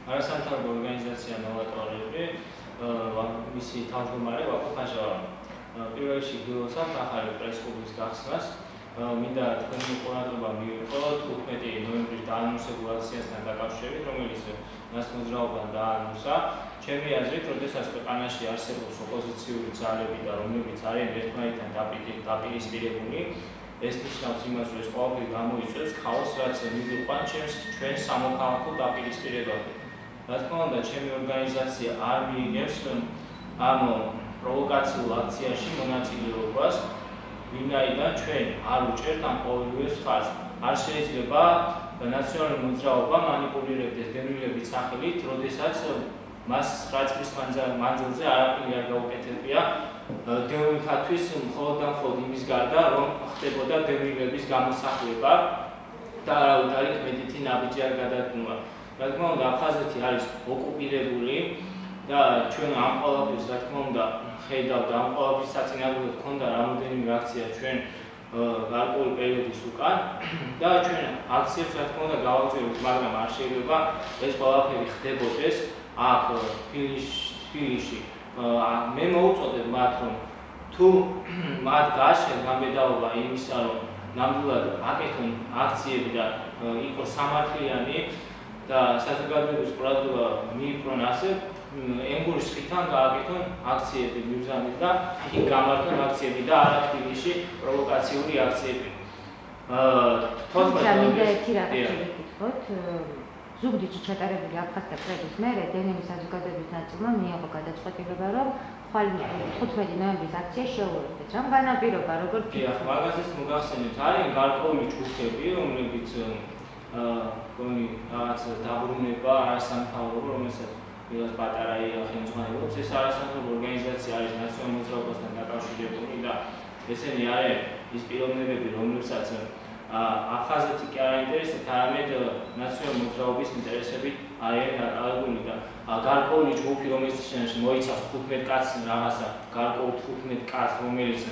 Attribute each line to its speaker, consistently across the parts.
Speaker 1: არასამთავრობო ორგანიზაცია ნოვატორები, მისი თავმჯდომარე ვაკო ფაშავა. პირველ რიგში გილოცავთ ახალი პრესკლუბის გახსნას. მინდა თქვენი ყურადღება მიიღო 15 ნოემბრის დაანონსებულ აქციასთან დაკავშირებით, რომელიც მას მოძრაობამ დაანონსა. ჩემი აზრით, როდესაც ქვეყანაში არსებობს ოპოზიციური ძალები და რომლებიც არიან ერთმანეთთან დაპირისპირებული, ეს ნიშნავს იმას, რომ ეს ყველაფერი გამოიწვევს ქაოსს, რაც მიგვიყვანს ჩვენ სამოქალაქო დაპირისპირებაზე. რა თქმა უნდა, ჩემი ორგანიზაცია არ მიიღებს ამ პროვოკაციულ აქციაში მონაწილეობას, ვინაიდან ჩვენ არ უჭერთ ამ ყოველივეს ხაზს. არ შეიძლება ნაციონალური მოძრაობა მანიპულირებდეს დევნილების სახელით, როდესაც მას 9 წლის მანძილზე არაფერი არ გაუკეთებია დევნილთათვის მხოლოდ და მხოლოდ იმის გარდა, რომ ხდებოდა დევნილების გამოსახლება და არავითარი კმედითი ნაბიჯი არ გადადგმა. რა თქმა უნდა, აფხაზეთი არის ოკუპირებული და ჩვენ ამ ყველაფერს რა თქმა უნდა ხედავთ, ამ ყველაფრის საწინააღმდეგოდ ჰქონდა რამოდენიმე აქცია ჩვენ გარკვეული პერიოდის უკან და ჩვენ აქციებს რა თქმა უნდა გავაგზავნებთ, მაგრამ არ შეიძლება ეს ყველაფერი ხდებოდეს აქ თბილისში. მე მოვუწოდებ მათ, რომ თუ მათ გააჩნიათ გამბედაობა იმისა, რომ ნამდვილად აკეთონ აქციები და იყოს სამართლიანი და საზოგადოების ყურადღება მიიპყრონ ასე, ენგურის ხიდან გააკეთონ აქციები მიბრძანეთ და იქ გამართონ აქციები და არა თბილისში პროვოკაციური აქციები.
Speaker 2: მინდა ერთი რაღაცა გითხრათ. ზუგდიდში ჩატარებული აფხაზთა კრების მერე დევნილი საზოგადოების ნაწილმა მიიღო გადაწყვეტილება, რომ ხვალ 15 ნოემბრის აქცია შეუერთდეს. რამ განაპირობა, როგორც
Speaker 1: დიახ, მაგაზეც მოგახსენებთ, არიან გარკვეული ჯგუფები, რომლებიც გონი რაღაც დაბრუნება არასამთავრობო, რომელსაც ვიღაც პატარა ხელმძღვანელობს, ეს არასამთავრობო ორგანიზაცია არის ნაციონალურ მოძრაობასთან დაკავშირებული და ესენი არიან ის პიროვნებები, რომლებსაც აფხაზეთი კი არ აინტერესებს, არამედ ნაციონალური მოძრაობის ინტერესებით არიან დაკავებული და გარკვეული ჯგუფი, რომელიც მოიცავს 15 კაცს რაღაცა, გარკვეულ 15 კაცს, რომელიც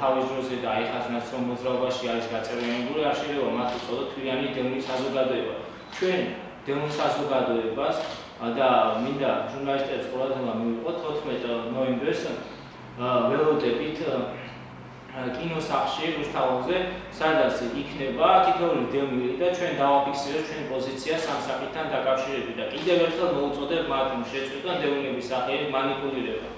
Speaker 1: თავის დროზე და ეხაც ნაციონალურ მოძრაობაში არის გაწევრიანებული, არ შეიძლება მათ უწოდოთ თვლიანი დევნილ საზოგადოება. ჩვენ დევნილ საზოგადოებას და მინდა ჟურნალისტებს ყურადღება მივიღოთ 14 ნოემბერს ველოდებით კინოსახლში რუსთაველზე, სადაც იქნება თითოეული დევნილი და ჩვენ დავაფიქსირებთ ჩვენი პოზიცია სამსახურთან დაკავშირებით და კიდევ ერთხელ მოვუწოდებ მათ, რომ შეწყვიტონ დევნილების სახელით მანიპულირება.